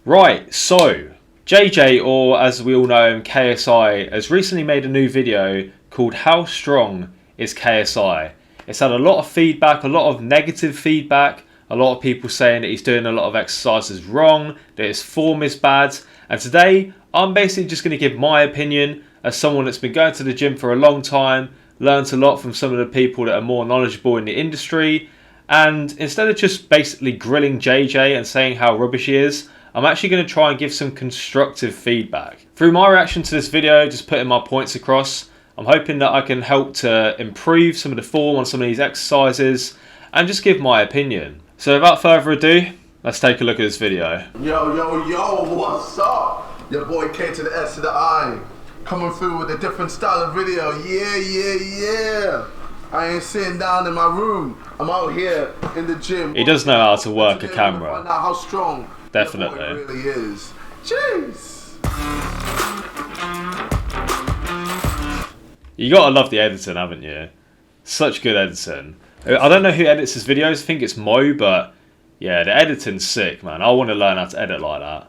Right, so JJ, or as we all know him, KSI, has recently made a new video called How Strong is KSI? It's had a lot of feedback, a lot of negative feedback, a lot of people saying that he's doing a lot of exercises wrong, that his form is bad, and today I'm basically just going to give my opinion as someone that's been going to the gym for a long time, learnt a lot from some of the people that are more knowledgeable in the industry, and instead of just basically grilling JJ and saying how rubbish he is, I'm actually going to try and give some constructive feedback. Through my reaction to this video, just putting my points across, I'm hoping that I can help to improve some of the form on some of these exercises and just give my opinion. So without further ado, let's take a look at this video. Yo, what's up? Your boy K to the S to the I. Coming through with a different style of video. Yeah. I ain't sitting down in my room. I'm out here in the gym. He does know how to work a camera. Find out how strong definitely your boy really is. Jeez. You gotta love the editing, haven't you? Such good editing. I don't know who edits his videos. I think it's Mo, but yeah, the editing's sick, man. I want to learn how to edit like that.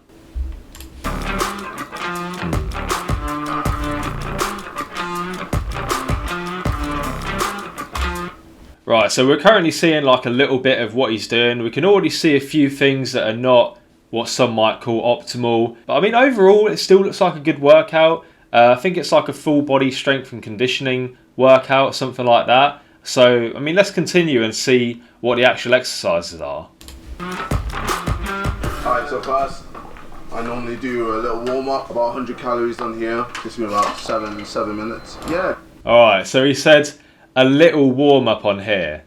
Right, so we're currently seeing like a little bit of what he's doing. We can already see a few things that are not what some might call optimal. But I mean, overall, it still looks like a good workout. I think it's like a full body strength and conditioning workout, something like that. So, I mean, let's continue and see what the actual exercises are. Alright, so first, I normally do a little warm up, about 100 calories on here. Gives me about 7 minutes. Yeah. Alright, so he said a little warm up on here.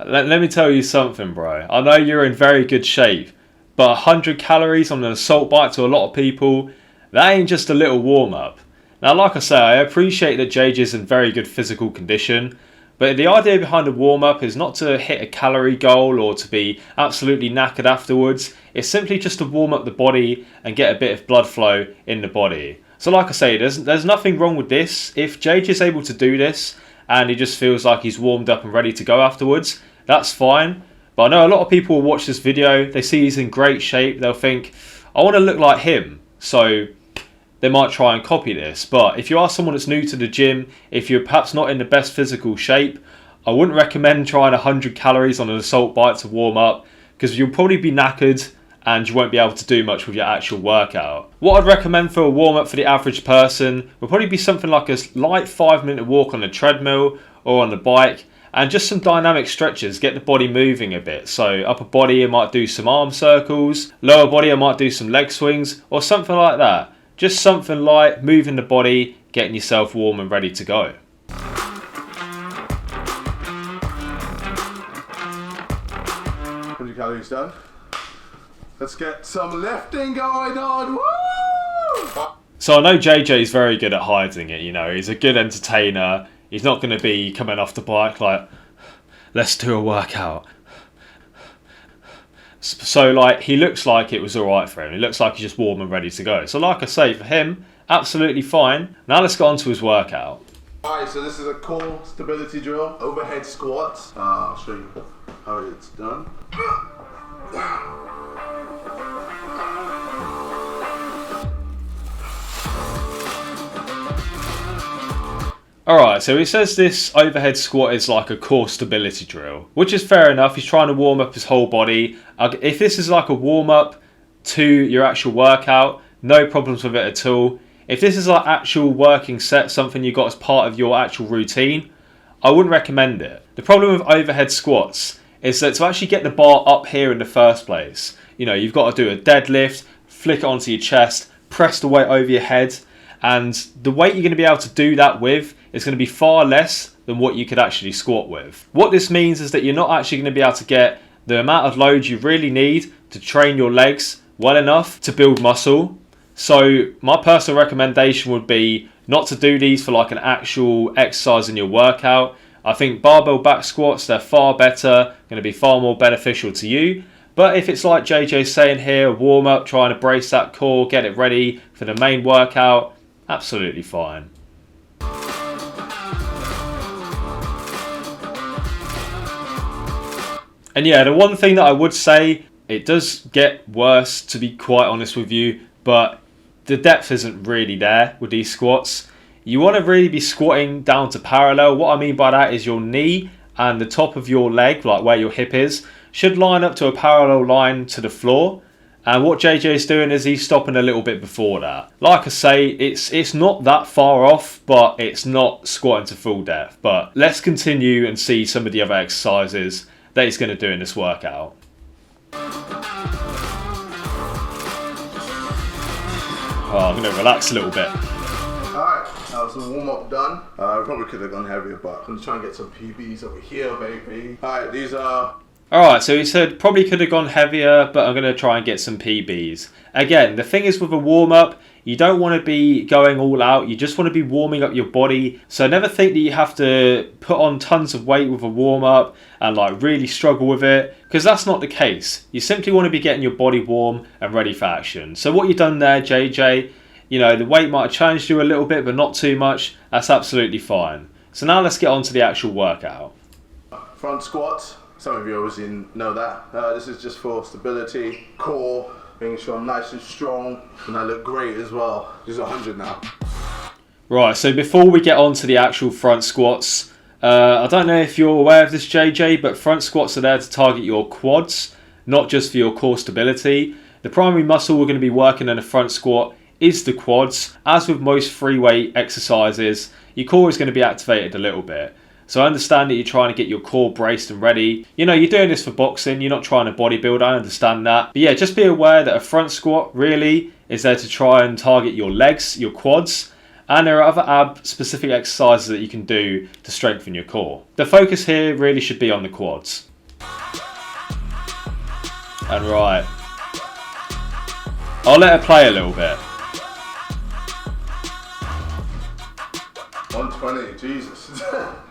Let me tell you something, bro. I know you're in very good shape, but 100 calories on an assault bike to a lot of people, that ain't just a little warm up. Now, like I say, I appreciate that JJ's in very good physical condition, but the idea behind a warm-up is not to hit a calorie goal or to be absolutely knackered afterwards. It's simply just to warm up the body and get a bit of blood flow in the body. So like I say, there's nothing wrong with this. If JJ's able to do this and he just feels like he's warmed up and ready to go afterwards, that's fine. But I know a lot of people will watch this video, they see he's in great shape, they'll think, I want to look like him. So they might try and copy this. But if you are someone that's new to the gym, if you're perhaps not in the best physical shape, I wouldn't recommend trying 100 calories on an assault bike to warm up, because you'll probably be knackered and you won't be able to do much with your actual workout. What I'd recommend for a warm up for the average person would probably be something like a light 5-minute walk on the treadmill or on the bike, and just some dynamic stretches, get the body moving a bit. So upper body, I might do some arm circles, lower body, I might do some leg swings or something like that. Just something light, moving the body, getting yourself warm and ready to go. 100 calories done. Let's get some lifting going on. Woo! So I know JJ is very good at hiding it, you know. He's a good entertainer. He's not going to be coming off the bike like, let's do a workout. So like, he looks like it was alright for him. He looks like he's just warm and ready to go. So like I say, for him, absolutely fine. Now let's get on to his workout. Alright, so this is a core stability drill, overhead squats. I'll show you how it's done. Alright, so he says this overhead squat is like a core stability drill, which is fair enough. He's trying to warm up his whole body. If this is like a warm up to your actual workout, no problems with it at all. If this is like actual working set, something you got as part of your actual routine, I wouldn't recommend it. The problem with overhead squats is that to actually get the bar up here in the first place, you know, you've got to do a deadlift, flick it onto your chest, press the weight over your head, and the weight you're going to be able to do that with is going to be far less than what you could actually squat with. What this means is that you're not actually going to be able to get the amount of load you really need to train your legs well enough to build muscle. So my personal recommendation would be not to do these for like an actual exercise in your workout. I think barbell back squats, they're far better, going to be far more beneficial to you. But if it's like JJ's saying here, warm up, trying to brace that core, get it ready for the main workout, absolutely fine. And yeah, the one thing that I would say It does get worse, to be quite honest with you, but the depth isn't really there with these squats. You want to really be squatting down to parallel. What I mean by that is your knee and the top of your leg, like where your hip is, should line up to a parallel line to the floor. And what JJ is doing is he's stopping a little bit before that. Like I say, it's not that far off, but it's not squatting to full depth. But let's continue and see some of the other exercises that he's going to do in this workout. Oh, I'm going to relax a little bit. Alright, that was the warm up done. I probably could have gone heavier, but I'm trying to get some PBs over here, baby. Alright, these are... Alright, so he said probably could have gone heavier, but I'm going to try and get some PBs. Again, the thing is with a warm-up, you don't want to be going all out. You just want to be warming up your body. So never think that you have to put on tons of weight with a warm-up and like really struggle with it, because that's not the case. You simply want to be getting your body warm and ready for action. So what you've done there, JJ, you know, the weight might have challenged you a little bit, but not too much. That's absolutely fine. So now let's get on to the actual workout. Front squats. Some of you obviously know that. This is just for stability, core, making sure I'm nice and strong, and I look great as well. This is 100 now. Right, so before we get on to the actual front squats, I don't know if you're aware of this, JJ, but front squats are there to target your quads, not just for your core stability. The primary muscle we're going to be working in a front squat is the quads. As with most free weight exercises, your core is going to be activated a little bit. So I understand that you're trying to get your core braced and ready. You know, you're doing this for boxing, you're not trying to bodybuild, I understand that. But yeah, just be aware that a front squat really is there to try and target your legs, your quads, and there are other ab-specific exercises that you can do to strengthen your core. The focus here really should be on the quads. And right, I'll let it play a little bit. 120, Jesus.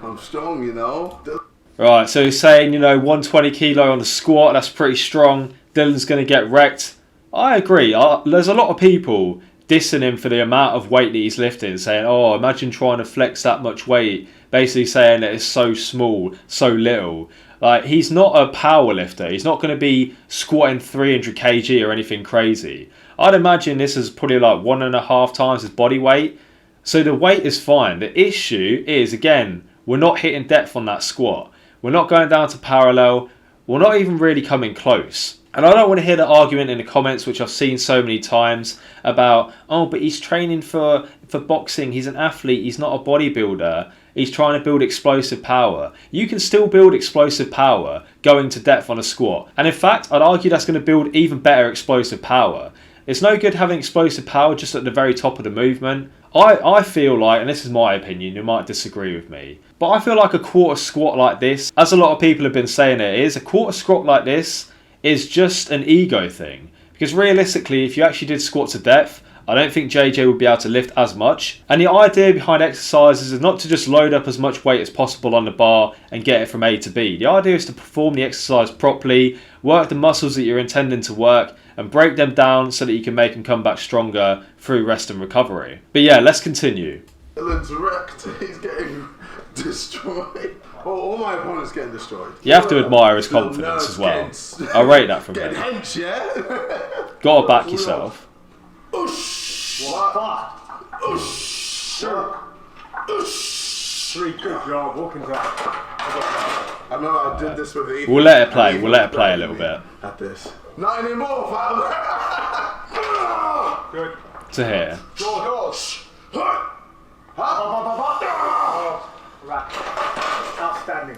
I'm strong, you know. Right, so he's saying, you know, 120 kilo on the squat, that's pretty strong. Dylan's going to get wrecked. I agree. There's a lot of people dissing him for the amount of weight that he's lifting, saying, oh, imagine trying to flex that much weight. Basically saying that it's so small, so little. Like, he's not a power lifter. He's not going to be squatting 300 kg or anything crazy. I'd imagine this is probably like 1.5 times his body weight. So the weight is fine. The issue is, again, we're not hitting depth on that squat. We're not going down to parallel. We're not even really coming close. And I don't want to hear the argument in the comments, which I've seen so many times, about, oh, but he's training for boxing. He's an athlete. He's not a bodybuilder. He's trying to build explosive power. You can still build explosive power going to depth on a squat. And in fact, I'd argue that's going to build even better explosive power. It's no good having explosive power just at the very top of the movement. I feel like, and this is my opinion, you might disagree with me, but I feel like a quarter squat like this, as a lot of people have been saying it is, a quarter squat like this is just an ego thing. Because realistically, if you actually did squat to depth, I don't think JJ would be able to lift as much. And the idea behind exercises is not to just load up as much weight as possible on the bar and get it from A to B. The idea is to perform the exercise properly, work the muscles that you're intending to work, and break them down so that you can make them come back stronger through rest and recovery. But yeah, let's continue. Dylan's wrecked. He's getting destroyed. All my opponents getting destroyed. You have to admire his confidence as well. I rate that from him. Hench, yeah? Gotta back yourself. Oosh. What? Oosh. Oosh. 3, good job, walking down. I remember I did this with Ethan. We'll let it play. We'll let it play a little bit. At this. Not anymore, fam. Good. To here. George. Right. Outstanding.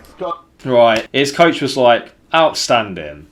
Right, his coach was like, outstanding.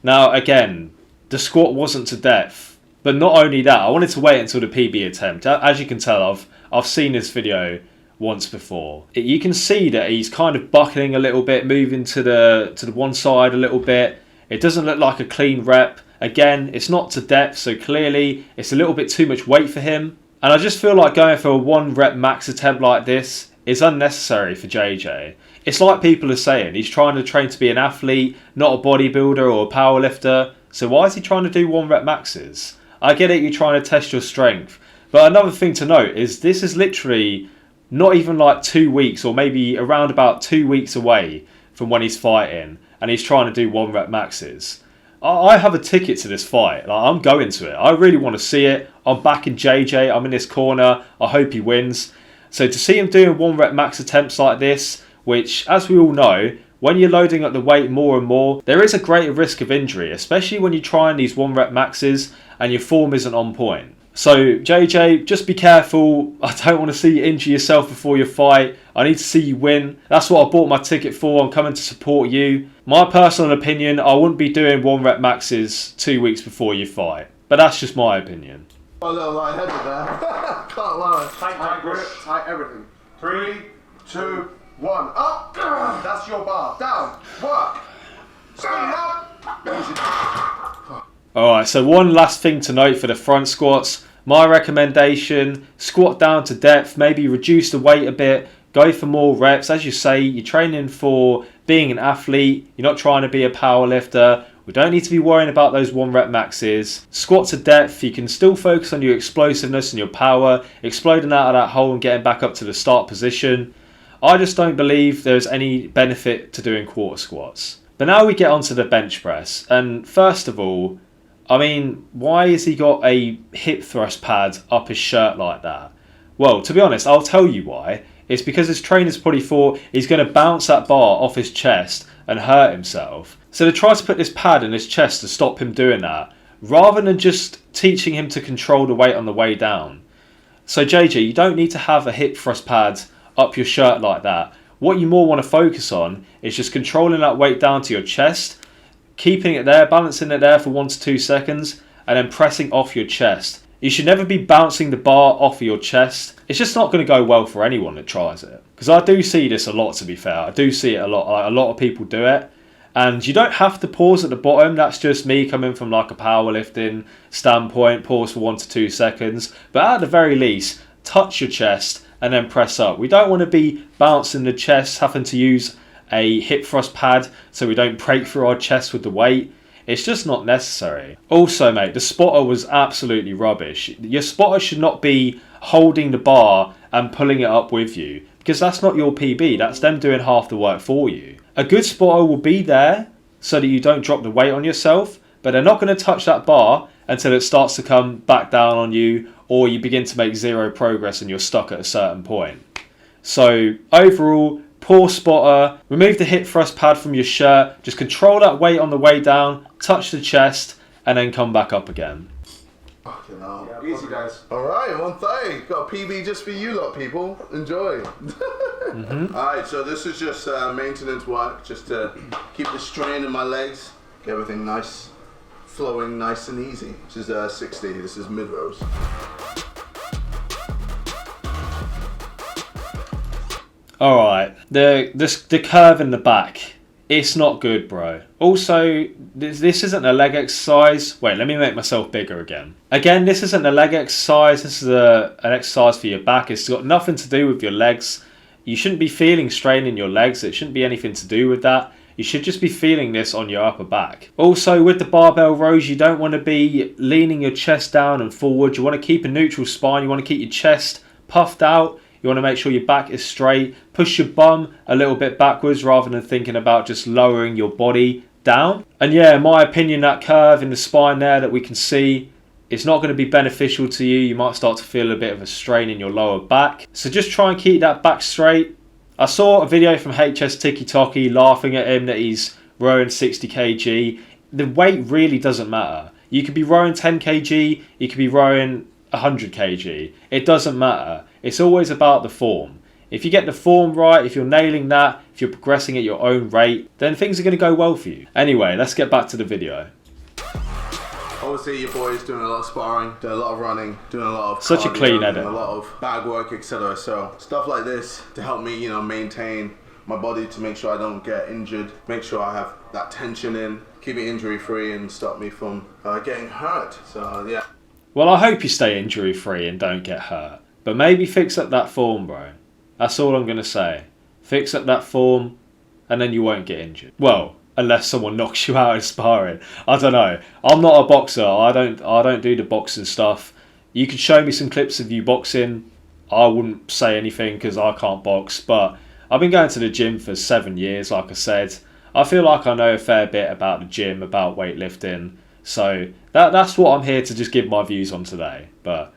Now, again, the squat wasn't to depth. But not only that, I wanted to wait until the PB attempt. As you can tell, I've seen this video once before. You can see that he's kind of buckling a little bit, moving to the one side a little bit. It doesn't look like a clean rep. Again, it's not to depth, so clearly it's a little bit too much weight for him. And I just feel like going for a 1 rep max attempt like this is unnecessary for JJ. It's like people are saying, he's trying to train to be an athlete, not a bodybuilder or a powerlifter. So why is he trying to do 1 rep maxes? I get it, you're trying to test your strength. But another thing to note is this is literally not even like 2 weeks, or maybe around about 2 weeks away from when he's fighting, and he's trying to do 1 rep maxes. I have a ticket to this fight. Like, I'm going to it. I really want to see it. I'm backing JJ. I'm in this corner. I hope he wins. So to see him doing 1 rep max attempts like this, which, as we all know, when you're loading up the weight more and more, there is a greater risk of injury, especially when you're trying these 1 rep maxes and your form isn't on point. So JJ, just be careful. I don't want to see you injure yourself before your fight. I need to see you win. That's what I bought my ticket for. I'm coming to support you. My personal opinion, I wouldn't be doing 1 rep maxes 2 weeks before you fight. But that's just my opinion. A little lightheaded there. Can't lie. Tight grip, tight everything. 3, 2, 1. Up. That's your bar. Down. Work. Speed up. Alright, so one last thing to note for the front squats. My recommendation, squat down to depth, maybe reduce the weight a bit, go for more reps. As you say, you're training for being an athlete, you're not trying to be a power lifter. We don't need to be worrying about those 1 rep maxes. Squat to depth, you can still focus on your explosiveness and your power, exploding out of that hole and getting back up to the start position. I just don't believe there's any benefit to doing quarter squats. But now we get onto the bench press, and first of all, I mean, why has he got a hip thrust pad up his shirt like that? Well, to be honest, I'll tell you why. It's because his trainer's probably thought he's going to bounce that bar off his chest and hurt himself. So they try to put this pad in his chest to stop him doing that, rather than just teaching him to control the weight on the way down. So JJ, you don't need to have a hip thrust pad up your shirt like that. What you more want to focus on is just controlling that weight down to your chest, keeping it there, balancing it there for 1 to 2 seconds, and then pressing off your chest. You should never be bouncing the bar off of your chest. It's just not going to go well for anyone that tries it. Because I do see this a lot, to be fair. I do see it a lot. Like, a lot of people do it. And you don't have to pause at the bottom. That's just me coming from like a powerlifting standpoint. Pause for 1 to 2 seconds. But at the very least, touch your chest and then press up. We don't want to be bouncing the chest, having to use a hip thrust pad so we don't break through our chest with the weight. It's just not necessary. Also, mate, the spotter was absolutely rubbish. Your spotter should not be holding the bar and pulling it up with you, because that's not your PB. That's them doing half the work for you. A good spotter will be there so that you don't drop the weight on yourself, but they're not going to touch that bar until it starts to come back down on you, or you begin to make zero progress and you're stuck at a certain point. So overall, poor spotter. Remove the hip thrust pad from your shirt. Just control that weight on the way down, touch the chest, and then come back up again. Fucking hell. Yeah, easy, guys. Alright, 130. Got a PB just for you lot, people. Enjoy. Alright, so this is just maintenance work, just to keep the strain in my legs, get everything nice, flowing nice and easy. This is 60, this is mid rows. Alright, the curve in the back, it's not good, bro. Also, this isn't a leg exercise. Wait, let me make myself bigger again. Again, this isn't a leg exercise. This is an exercise for your back. It's got nothing to do with your legs. You shouldn't be feeling strain in your legs. It shouldn't be anything to do with that. You should just be feeling this on your upper back. Also, with the barbell rows, you don't want to be leaning your chest down and forward. You want to keep a neutral spine. You want to keep your chest puffed out. You want to make sure your back is straight. Push your bum a little bit backwards rather than thinking about just lowering your body down. And yeah, in my opinion, that curve in the spine there that we can see, it's not going to be beneficial to you. You might start to feel a bit of a strain in your lower back. So just try and keep that back straight. I saw a video from HS Tiki Toki laughing at him that he's rowing 60 kg. The weight really doesn't matter. You could be rowing 10 kg, you could be rowing 100 kg. It doesn't matter. It's always about the form. If you get the form right, if you're nailing that, if you're progressing at your own rate, then things are going to go well for you. Anyway, let's get back to the video. Obviously, your boy's doing a lot of sparring, doing a lot of running, doing a lot of Such a cardio, clean edit. doing a lot of bag work, etc. So stuff like this to help me, maintain my body, to make sure I don't get injured, make sure I have that tension in, keep it injury free, and stop me from getting hurt. So yeah. Well, I hope you stay injury free and don't get hurt. But maybe fix up that form, bro. That's all I'm going to say. Fix up that form and then you won't get injured. Well, unless someone knocks you out in sparring. I don't know. I'm not a boxer. I don't do the boxing stuff. You could show me some clips of you boxing. I wouldn't say anything because I can't box. But I've been going to the gym for 7 years, like I said. I feel like I know a fair bit about the gym, about weightlifting. So that's what I'm here to just give my views on today. But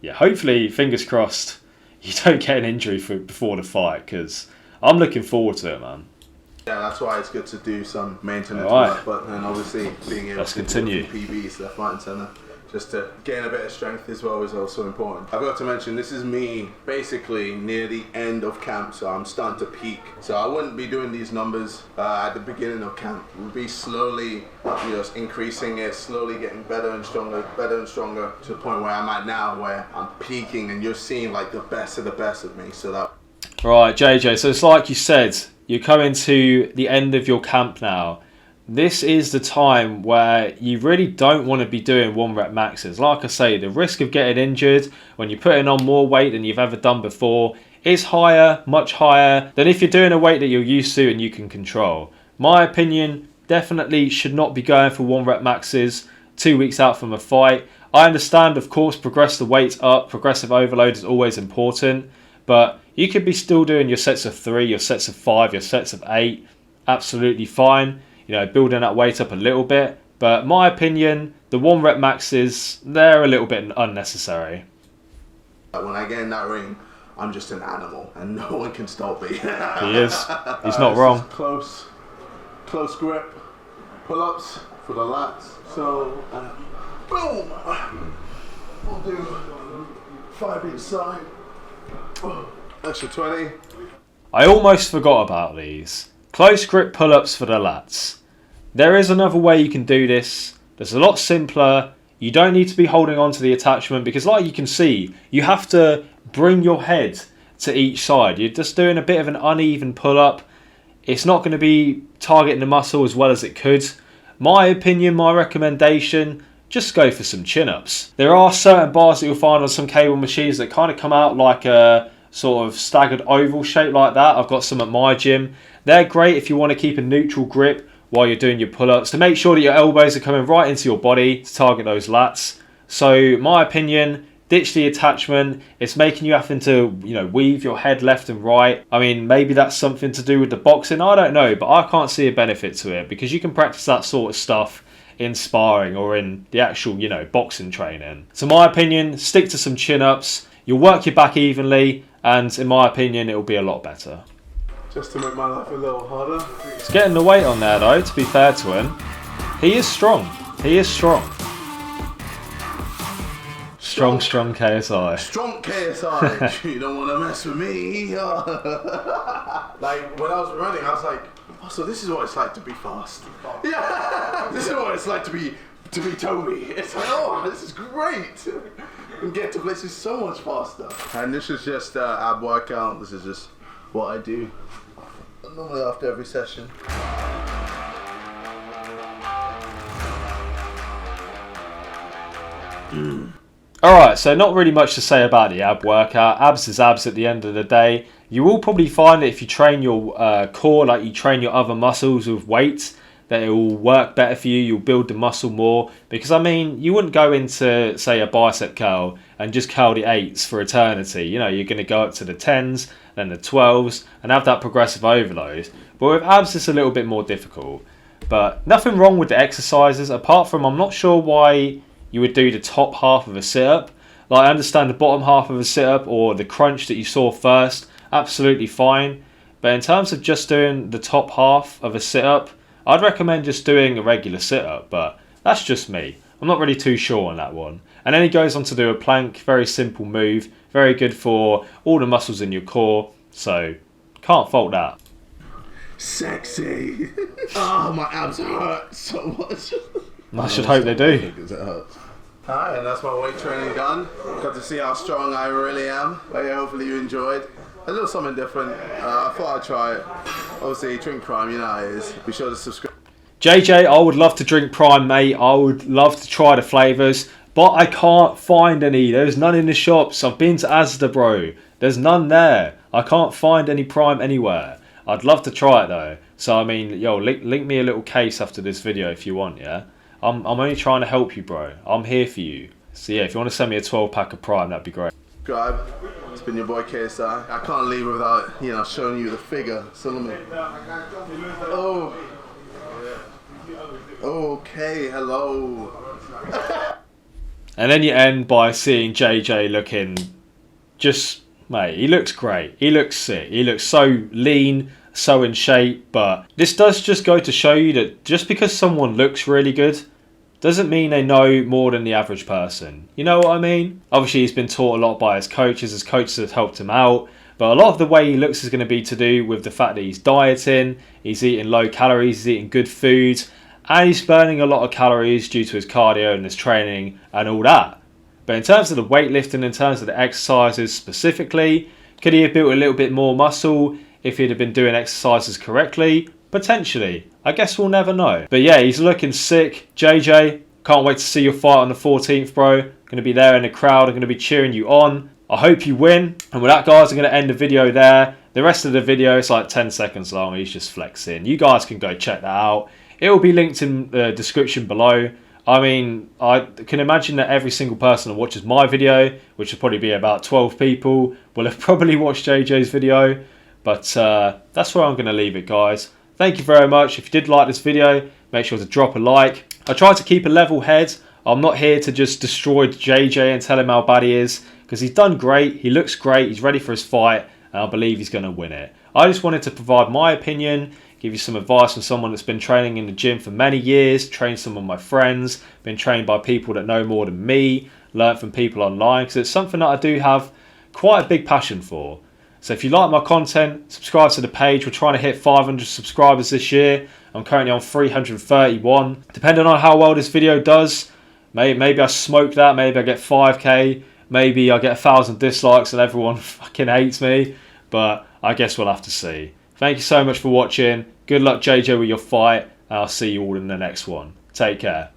yeah, hopefully, fingers crossed, you don't get an injury before the fight, because I'm looking forward to it, man. Yeah, that's why it's good to do some maintenance Alright. work, but then obviously being able Let's to continue. do PBs left, right and centre, just to gain a bit of strength as well is also important. I've got to mention, this is me basically near the end of camp, so I'm starting to peak. So I wouldn't be doing these numbers at the beginning of camp. We'll be slowly just increasing it, slowly getting better and stronger to the point where I'm at now, where I'm peaking and you're seeing like the best of me. So that. Right, JJ, so it's like you said, you're coming to the end of your camp now. This is the time where you really don't want to be doing 1 rep maxes. Like I say, the risk of getting injured when you're putting on more weight than you've ever done before is higher, much higher, than if you're doing a weight that you're used to and you can control. My opinion, definitely should not be going for 1 rep maxes 2 weeks out from a fight. I understand, of course, progress the weight up, progressive overload is always important, but you could be still doing your sets of 3, your sets of 5, your sets of 8, absolutely fine. You know, building that weight up a little bit. But my opinion, the 1 rep maxes, they're a little bit unnecessary. When I get in that ring, I'm just an animal and no one can stop me. He is. He's not wrong. Close grip, pull-ups for the lats. So, boom. We'll do 5 each side. Extra 20. I almost forgot about these. Close grip pull-ups for the lats. There is another way you can do this. That's a lot simpler. You don't need to be holding on to the attachment because, like you can see, you have to bring your head to each side. You're just doing a bit of an uneven pull-up. It's not going to be targeting the muscle as well as it could. My opinion, my recommendation, just go for some chin-ups. There are certain bars that you'll find on some cable machines that kind of come out like a sort of staggered oval shape like that. I've got some at my gym. They're great if you want to keep a neutral grip while you're doing your pull-ups to make sure that your elbows are coming right into your body to target those lats. So my opinion, ditch the attachment. It's making you having to, weave your head left and right. I mean, maybe that's something to do with the boxing. I don't know, but I can't see a benefit to it because you can practice that sort of stuff in sparring or in the actual, boxing training. So my opinion, stick to some chin-ups. You'll work your back evenly, and in my opinion, it'll be a lot better. Just to make my life a little harder. He's getting the weight on there though, to be fair to him. He is strong. He is strong. Strong KSI. Strong KSI. You don't want to mess with me. Like, when I was running, I was like, oh, so this is what it's like to be fast. Yeah, this is what it's like to be Toby. It's like, oh, this is great. And get to places so much faster. And this is just ab workout. This is just what I do normally after every session. Alright, so not really much to say about the ab workout. Abs is abs at the end of the day. You will probably find that if you train your core like you train your other muscles with weights, that it will work better for you. You'll build the muscle more. Because, I mean, you wouldn't go into, say, a bicep curl and just curl the 8s for eternity. You're going to go up to the 10s, then the 12s, and have that progressive overload. But with abs, it's a little bit more difficult. But nothing wrong with the exercises, apart from I'm not sure why you would do the top half of a sit-up. Like, I understand the bottom half of a sit-up or the crunch that you saw first, absolutely fine. But in terms of just doing the top half of a sit-up, I'd recommend just doing a regular sit-up, but that's just me. I'm not really too sure on that one. And then he goes on to do a plank, very simple move, very good for all the muscles in your core, so can't fault that. Sexy. Oh, my abs hurt so much. I should hope they do. Because it hurts. Alright, and that's my weight training done. Got to see how strong I really am. But yeah, hopefully you enjoyed. A little something different. I thought I'd try it. Obviously, drink Prime, you know how it is. Be sure to subscribe. JJ, I would love to drink Prime, mate. I would love to try the flavours, but I can't find any. There's none in the shops. I've been to Asda, bro. There's none there. I can't find any Prime anywhere. I'd love to try it though. So I mean, yo, link me a little case after this video if you want, yeah? I'm only trying to help you, bro. I'm here for you. So yeah, if you want to send me a 12-pack of Prime, that'd be great. Subscribe. It's been your boy KSI. I can't leave without, showing you the figure. So let me. Oh. Okay, hello. And then you end by seeing JJ looking just, mate, he looks great. He looks sick. He looks so lean, so in shape. But this does just go to show you that just because someone looks really good doesn't mean they know more than the average person. You know what I mean? Obviously, he's been taught a lot by his coaches. His coaches have helped him out. But a lot of the way he looks is going to be to do with the fact that he's dieting, he's eating low calories, he's eating good food, and he's burning a lot of calories due to his cardio and his training and all that. But in terms of the weightlifting, in terms of the exercises specifically, could he have built a little bit more muscle if he'd have been doing exercises correctly? Potentially. I guess we'll never know. But yeah, he's looking sick. JJ, can't wait to see your fight on the 14th, bro. Going to be there in the crowd. I'm going to be cheering you on. I hope you win. And with that, guys, I'm going to end the video there. The rest of the video is like 10 seconds long. He's just flexing. You guys can go check that out. It will be linked in the description below. I mean, I can imagine that every single person that watches my video, which will probably be about 12 people, will have probably watched JJ's video. But that's where I'm going to leave it, guys. Thank you very much. If you did like this video, make sure to drop a like. I try to keep a level head. I'm not here to just destroy JJ and tell him how bad he is, because he's done great. He looks great. He's ready for his fight, and I believe he's going to win it. I just wanted to provide my opinion, give you some advice from someone that's been training in the gym for many years, trained some of my friends, been trained by people that know more than me, learned from people online, because it's something that I do have quite a big passion for. So if you like my content, subscribe to the page. We're trying to hit 500 subscribers this year. I'm currently on 331. Depending on how well this video does, maybe I smoke that, maybe I get 5k, maybe I get 1,000 dislikes and everyone fucking hates me. But I guess we'll have to see. Thank you so much for watching. Good luck, JJ, with your fight. And I'll see you all in the next one. Take care.